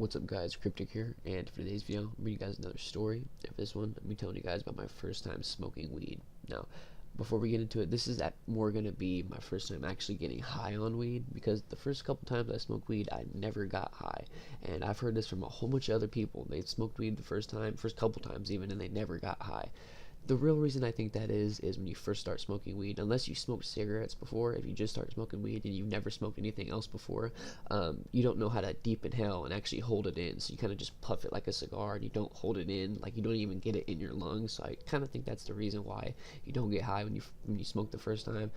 What's up guys, Cryptic here, and for today's video, I'm bringing you guys another story. And for this one, I'm be telling you guys about my first time smoking weed. Now, before we get into it, this is more going to be my first time actually getting high on weed, because the first couple times I smoked weed, I never got high. And I've heard this from a whole bunch of other people. They smoked weed the first couple times even, and they never got high. The real reason I think that is when you first start smoking weed, unless you smoked cigarettes before, if you just start smoking weed and you've never smoked anything else before, you don't know how to deep inhale and actually hold it in. So you kind of just puff it like a cigar and you don't hold it in, like you don't even get it in your lungs. So I kind of think that's the reason why you don't get high when you smoke the first time.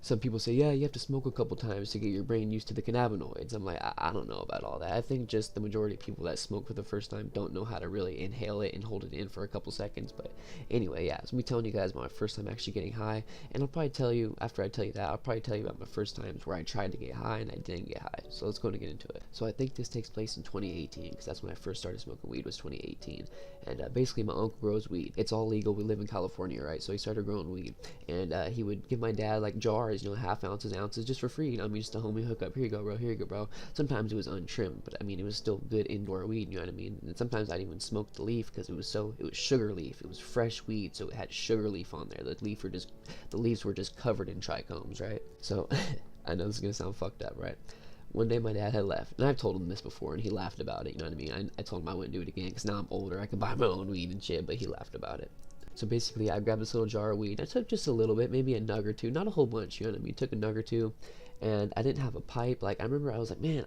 Some people say, yeah, you have to smoke a couple times to get your brain used to the cannabinoids. I'm like, I don't know about all that. I think just the majority of people that smoke for the first time don't know how to really inhale it and hold it in for a couple seconds. But anyway, yeah, so I'm telling you guys about my first time actually getting high. And I'll probably tell you, after I tell you that, I'll probably tell you about my first times where I tried to get high and I didn't get high. So let's go and get into it. So I think this takes place in 2018, because that's when I first started smoking weed, was 2018. And basically my uncle grows weed. It's all legal. We live in California, right? So he started growing weed. And he would give my dad like jars, half ounces, ounces, just for free. I mean, just a homie hookup. Here you go, bro. Here you go, bro. Sometimes it was untrimmed, but I mean, it was still good indoor weed. You know what I mean? And sometimes I'd even smoke the leaf because it was sugar leaf. It was fresh weed, so it had sugar leaf on there. The leaves were just covered in trichomes, right? So I know this is gonna sound fucked up, right? One day my dad had left, and I've told him this before, and he laughed about it. You know what I mean? I told him I wouldn't do it again because now I'm older. I can buy my own weed and shit, but he laughed about it. So basically, I grabbed this little jar of weed. I took just a little bit, maybe a nug or two, not a whole bunch, you know what I mean? Took a nug or two, and I didn't have a pipe. Like, I remember I was like, man,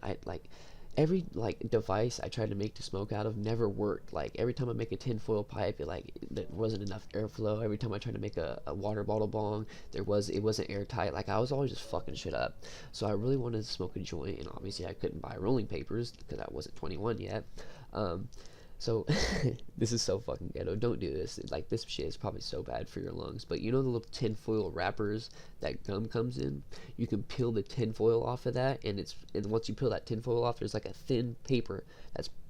every device I tried to make to smoke out of never worked. Like, every time I make a tinfoil pipe, there wasn't enough airflow. Every time I tried to make a water bottle bong, it wasn't airtight. Like, I was always just fucking shit up. So I really wanted to smoke a joint, and obviously I couldn't buy rolling papers because I wasn't 21 yet. So this is so fucking ghetto. Don't do this. Like, this shit is probably so bad for your lungs. But you know the little tinfoil wrappers that gum comes in? You can peel the tinfoil off of that, and once you peel that tinfoil off, there's like a thin paper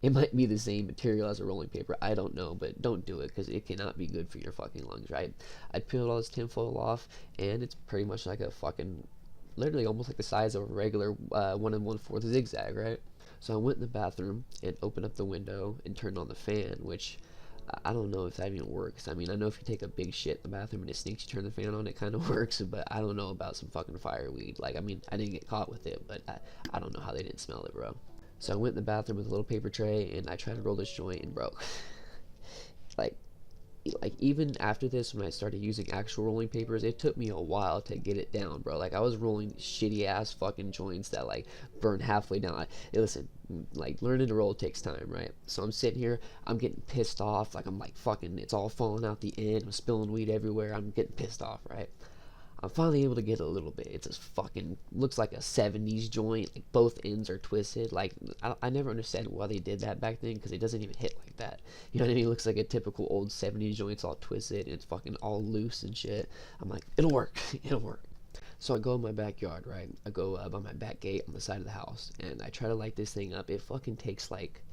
it might be the same material as a rolling paper. I don't know, but don't do it because it cannot be good for your fucking lungs, right? I peeled all this tinfoil off, and it's pretty much like a fucking, literally almost like the size of a regular 1 1/4 zigzag, right? So I went in the bathroom and opened up the window and turned on the fan, which I don't know if that even works. I mean, I know if you take a big shit in the bathroom and it stinks, you turn the fan on, it kind of works, but I don't know about some fucking fireweed. Like, I mean, I didn't get caught with it, but I don't know how they didn't smell it, bro. So I went in the bathroom with a little paper tray and I tried to roll this joint, and bro, like even after this, when I started using actual rolling papers, it took me a while to get it down, bro. Like, I was rolling shitty ass fucking joints that like burn halfway down. Listen, like, learning to roll takes time, right? So I'm sitting here, I'm getting pissed off, like I'm like fucking, it's all falling out the end, I'm spilling weed everywhere, I'm getting pissed off, right? I'm finally able to get a little bit. It's just fucking looks like a 70s joint. Like, both ends are twisted. Like, I never understand why they did that back then, because it doesn't even hit like that. You know what I mean? It looks like a typical old 70s joint. It's all twisted and it's fucking all loose and shit. I'm like, it'll work. It'll work. So I go in my backyard, right? I go by my back gate on the side of the house, and I try to light this thing up. It fucking takes like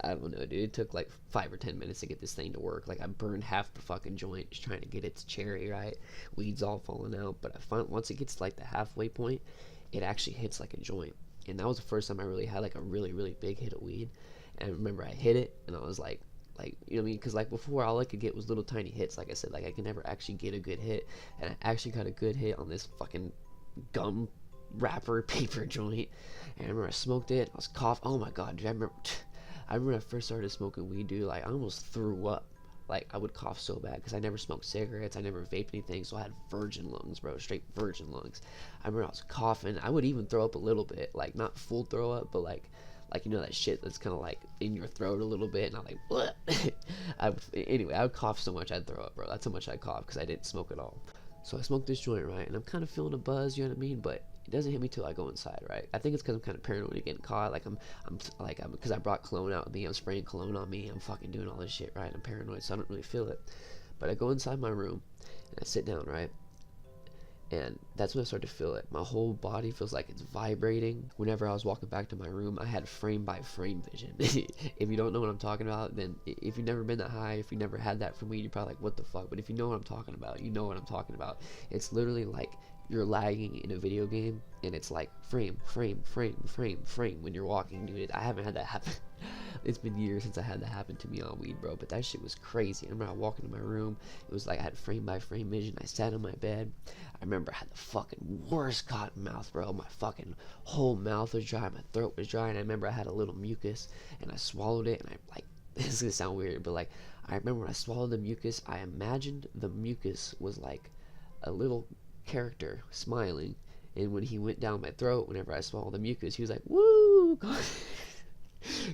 I don't know, dude. It took like 5 or 10 minutes to get this thing to work. Like, I burned half the fucking joint just trying to get it to cherry, right? Weeds all falling out. But I find once it gets to like the halfway point, it actually hits like a joint. And that was the first time I really had like a really, really big hit of weed. And I remember I hit it, and I was like, you know what I mean? Because like before, all I could get was little tiny hits. Like I said, like I could never actually get a good hit. And I actually got a good hit on this fucking gum wrapper paper joint. And I remember I smoked it. I was coughing. Oh my god, dude! I remember when I first started smoking weed, dude, like, I almost threw up. Like, I would cough so bad, because I never smoked cigarettes, I never vaped anything, so I had virgin lungs, bro, straight virgin lungs. I remember I was coughing. I would even throw up a little bit, like, not full throw up, but like, you know, that shit that's kind of like in your throat a little bit, and I'm like, what? Anyway, I would cough so much I'd throw up, bro. That's how much I cough, because I didn't smoke at all. So I smoked this joint, right, and I'm kind of feeling a buzz, you know what I mean, but it doesn't hit me till I go inside, right? I think it's because I'm kind of paranoid of getting caught. Like, because I brought cologne out with me. I'm spraying cologne on me. I'm fucking doing all this shit, right? I'm paranoid, so I don't really feel it. But I go inside my room and I sit down, right? And that's when I started to feel it. My whole body feels like it's vibrating. Whenever I was walking back to my room, I had frame by frame vision. If you don't know what I'm talking about, then if you've never been that high, if you never had that from weed, you're probably like, what the fuck? But if you know what I'm talking about, you know what I'm talking about. It's literally like you're lagging in a video game and it's like frame, frame, frame, frame, frame when you're walking, dude. I haven't had that happen. It's been years since I had that happen to me on weed, bro, but that shit was crazy. I remember I walked into my room, it was like I had frame by frame vision. I sat on my bed. I remember I had the fucking worst cotton mouth, bro. My fucking whole mouth was dry, my throat was dry, and I remember I had a little mucus and I swallowed it, and I like, this is gonna sound weird, but like, I remember when I swallowed the mucus, I imagined the mucus was like a little character smiling, and when he went down my throat, whenever I swallowed the mucus, he was like, woo,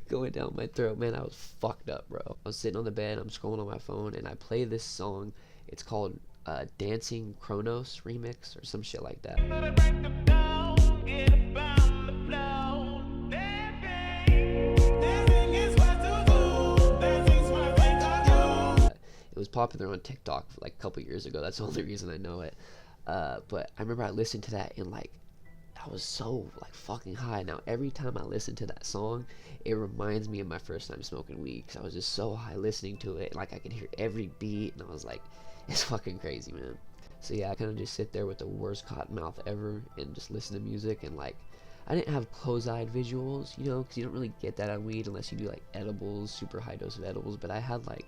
going down my throat. Man, I was fucked up, bro. I was sitting on the bed, I'm scrolling on my phone, and I play this song. It's called Dancing Chronos Remix or some shit like that. It was popular on TikTok like a couple years ago. That's the only reason I know it. But I remember I listened to that and like I was so like fucking high. Now every time I listen to that song, it reminds me of my first time smoking weed, because I was just so high listening to it. Like I could hear every beat, and I was like, it's fucking crazy, man. So yeah, I kind of just sit there with the worst cotton mouth ever and just listen to music, and like I didn't have close-eyed visuals, you know, because you don't really get that on weed unless you do like edibles, super high dose of edibles. But I had like,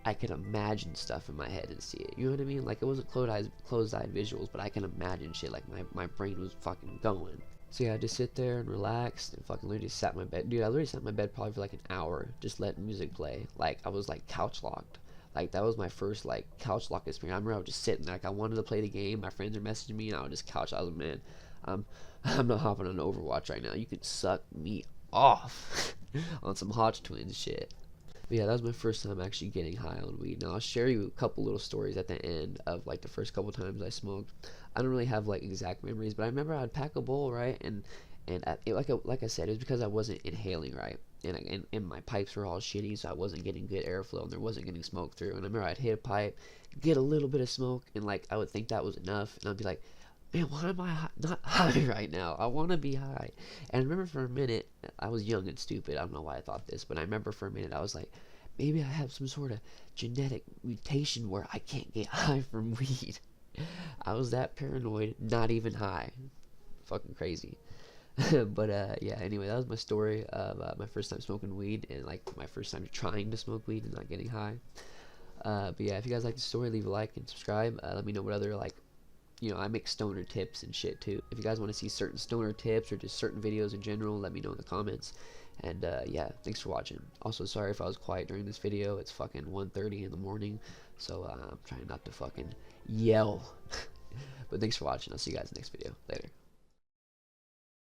I could imagine stuff in my head and see it. You know what I mean? Like, it wasn't closed-eyed visuals, but I can imagine shit. Like, my brain was fucking going. So yeah, I just sit there and relax and fucking literally sat in my bed. Dude, I literally sat in my bed probably for like an hour, just letting music play. Like, I was like couch locked. Like, that was my first like couch lock experience. I remember I was just sitting there, like I wanted to play the game. My friends were messaging me, and I would just couch. I was like, man, I'm not hopping on Overwatch right now. You can suck me off on some Hodge Twins shit. But yeah, that was my first time actually getting high on weed. Now I'll share you a couple little stories at the end of like the first couple times I smoked. I don't really have like exact memories, but I remember I'd pack a bowl, right, and like I said, it was because I wasn't inhaling right, and my pipes were all shitty, so I wasn't getting good airflow, and there wasn't getting smoke through. And I remember I'd hit a pipe, get a little bit of smoke, and like I would think that was enough, and I'd be like, man, why am I not high right now? I want to be high. And I remember for a minute, I was young and stupid. I don't know why I thought this, but I remember for a minute, I was like, maybe I have some sort of genetic mutation where I can't get high from weed. I was that paranoid, not even high. Fucking crazy. But yeah, anyway, that was my story of my first time smoking weed, and like my first time trying to smoke weed and not getting high. But yeah, if you guys like the story, leave a like and subscribe. Let me know what other like, you know, I make stoner tips and shit too. If you guys want to see certain stoner tips or just certain videos in general, let me know in the comments. And yeah, thanks for watching. Also, sorry if I was quiet during this video. It's fucking 1:30 in the morning, so I'm trying not to fucking yell. But thanks for watching. I'll see you guys in the next video. Later.